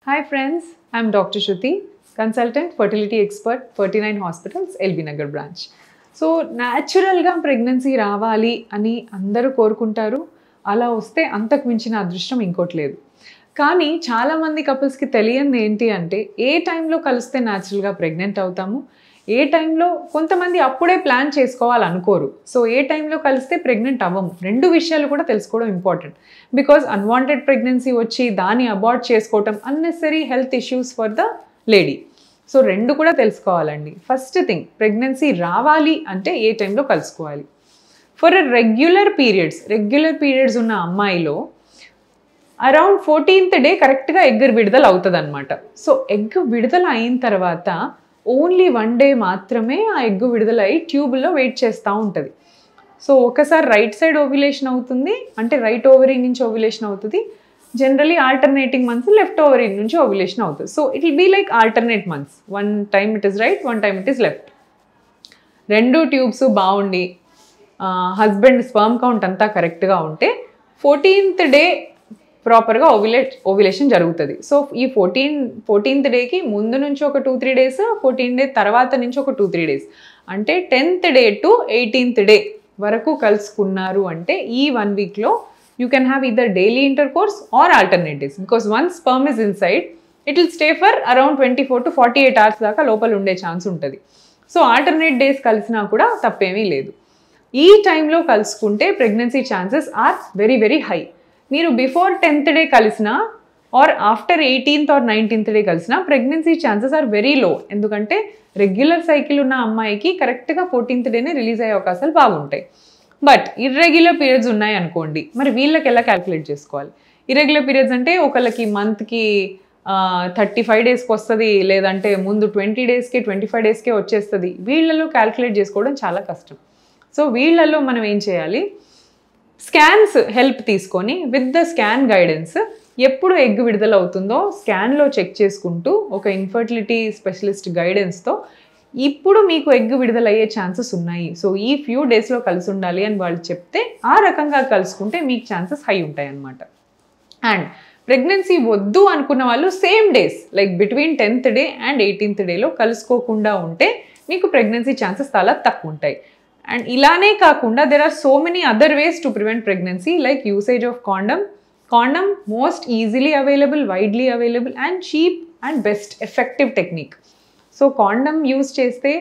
Hi friends, I'm Dr. Shruti, consultant fertility expert 39 Hospitals, LB Nagar branch. So naturalగా pregnancy రావాలి అని అందరూ కోరుకుంటారు. అలా వస్తే అంతకు మించిన అదృష్టం ఇంకోటి లేదు. కానీ చాలామంది కపుల్స్కి తెలియనిది ఏంటి అంటే ఏ టైంలో కలిస్తే న్యాచురల్గా ప్రెగ్నెంట్ అవుతాము, ఏ టైంలో కొంతమంది అప్పుడే ప్లాన్ చేసుకోవాలనుకోరు. సో ఏ టైంలో కలిస్తే ప్రెగ్నెంట్ అవ్వము. రెండు విషయాలు కూడా తెలుసుకోవడం ఇంపార్టెంట్. బికాజ్ అన్వాంటెడ్ ప్రెగ్నెన్సీ వచ్చి దాన్ని అబార్ట్ చేసుకోవటం unnecessary health issues for the lady. So రెండు కూడా తెలుసుకోవాలండి. ఫస్ట్ థింగ్, ప్రెగ్నెన్సీ రావాలి అంటే ఏ టైంలో కలుసుకోవాలి. ఫర్ రెగ్యులర్ పీరియడ్స్ ఉన్న అమ్మాయిలో అరౌండ్ 14th డే కరెక్ట్గా ఎగ్ విడుదల అవుతుంది అనమాట. సో ఎగ్ విడుదల అయిన తర్వాత ఓన్లీ 1 day మాత్రమే ఆ ఎగ్ విడుదల అయ్యి ట్యూబ్లో వెయిట్ చేస్తూ ఉంటుంది. సో ఒకసారి రైట్ సైడ్ ఓవ్యులేషన్ అవుతుంది, అంటే రైట్ ఓవరీ నుంచి ఓవ్యులేషన్ అవుతుంది. Generally alternating months left ovary నుంచి ఓవ్యులేషన్ అవుతుంది. So it will be like alternate months. 1 time it is right, 1 time it is left. రెండు ట్యూబ్స్ బాగుండి హస్బెండ్ స్పర్మ్ కౌంట్ అంతా కరెక్ట్గా ఉంటే 14th డే ప్రాపర్గా ఓవ్యులేషన్ జరుగుతుంది. సో ఈ 14th డేకి ముందు నుంచి ఒక 2-3 days, 14th day తర్వాత నుంచి ఒక 2-3 days, అంటే 10th day to 18th day వరకు కలుసుకున్నారు అంటే ఈ 1 weekలో you can have either daily intercourse or alternate days. Because once sperm is inside it will stay for around 24 to 48 hours దాకా లోపల ఉండే ఛాన్స్ ఉంటుంది. సో ఆల్టర్నేట్ డేస్ కలిసినా కూడా తప్పేమీ లేదు. ఈ టైంలో కలుసుకుంటే pregnancy chances are very very high. మీరు బిఫోర్ 10th day కలిసినా or after 18th or 19th day కలిసినా pregnancy chances are very low. ఎందుకంటే రెగ్యులర్ సైకిల్ ఉన్న అమ్మాయికి కరెక్ట్గా 14th డేనే రిలీజ్ అయ్యే అవకాశాలు బాగుంటాయి. బట్ ఇర్రెగ్యులర్ పీరియడ్స్ ఉన్నాయి అనుకోండి, మరి వీళ్ళకి ఎలా క్యాల్కులేట్ చేసుకోవాలి? ఇర్రెగ్యులర్ పీరియడ్స్ అంటే ఒకళ్ళకి మంత్కి 35 daysకి వస్తుంది, లేదంటే ముందు 20 daysకి 25 daysకే వచ్చేస్తుంది. వీళ్ళలో క్యాల్కులేట్ చేసుకోవడం చాలా కష్టం. సో వీళ్ళలో మనం ఏం చేయాలి? స్కాన్స్ హెల్ప్ తీసుకొని విత్ ద స్కాన్ గైడెన్స్ ఎప్పుడు ఎగ్ విడుదల అవుతుందో స్కాన్లో చెక్ చేసుకుంటూ ఒక ఇన్ఫర్టిలిటీ స్పెషలిస్ట్ గైడెన్స్తో ఇప్పుడు మీకు ఎగ్ విడుదల అయ్యే ఛాన్సెస్ ఉన్నాయి, సో ఈ ఫ్యూ డేస్లో కలిసి ఉండాలి అని వాళ్ళు చెప్తే ఆ రకంగా కలుసుకుంటే మీకు ఛాన్సెస్ హై ఉంటాయి అన్నమాట. అండ్ ప్రెగ్నెన్సీ వద్దు అనుకున్న వాళ్ళు same days like between 10th day and 18th dayలో కలుసుకోకుండా ఉంటే మీకు ప్రెగ్నెన్సీ ఛాన్సెస్ చాలా తక్కువ ఉంటాయి. అండ్ ఇలానే కాకుండా there are so many other ways to prevent pregnancy like usage of condom most easily available, widely available and cheap and best effective technique. So condom use చేస్తే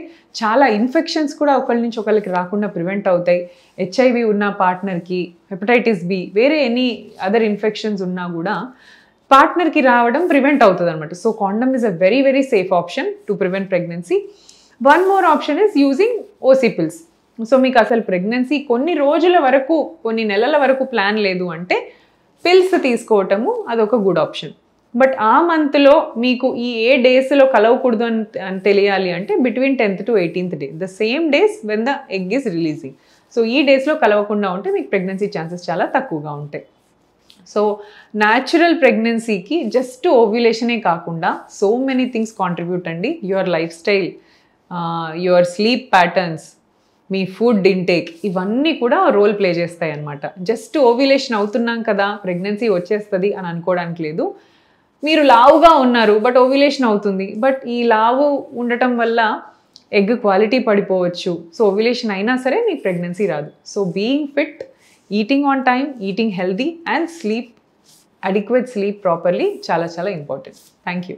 చాలా infections కూడా ఒకరి నుంచి ఒకరికి రాకుండా ప్రివెంట్ అవుతాయి. HIV ఉన్న పార్ట్నర్కి, హెపటైటిస్ B, వేరే ఎనీ అదర్ ఇన్ఫెక్షన్స్ ఉన్నా కూడా పార్ట్నర్కి రావడం ప్రివెంట్ అవుతుంది అనమాట. So condom is a very very safe option to prevent pregnancy. One more option is using OC pills. So మీకు అసలు ప్రెగ్నెన్సీ కొన్ని రోజుల వరకు, కొన్ని నెలల వరకు ప్లాన్ లేదు అంటే పిల్స్ తీసుకోవటము అదొక గుడ్ ఆప్షన్. బట్ ఆ మంత్లో మీకు ఈ ఏ డేస్లో కలవకూడదు అని తెలియాలి అంటే between 10th to 18th day, the same days when the egg is releasing. So ఈ డేస్లో కలవకుండా ఉంటే మీకు ప్రెగ్నెన్సీ ఛాన్సెస్ చాలా తక్కువగా ఉంటాయి. సో న్యాచురల్ ప్రెగ్నెన్సీకి జస్ట్ ఓవ్యులేషనే కాకుండా సో మెనీ థింగ్స్ కాంట్రిబ్యూట్ అండి. Your life style, your sleep patterns, me food intake, ఇవన్నీ కూడా రోల్ ప్లే చేస్తాయి అన్నమాట. జస్ట్ ఓవ్యులేషన్ అవుతున్నాం కదా ప్రెగ్నెన్సీ వచ్చేస్తుంది అని అనుకోవడానికి లేదు. మీరు లావుగా ఉన్నారు బట్ ఓవ్యులేషన్ అవుతుంది, బట్ ఈ లావు ఉండటం వల్ల ఎగ్ క్వాలిటీ పడిపోవచ్చు. సో ఓవ్యులేషన్ అయినా సరే మీకు ప్రెగ్నెన్సీ రాదు. So being fit, eating on time, eating healthy and sleep, adequate sleep properly చాలా చాలా ఇంపార్టెంట్. Thank you.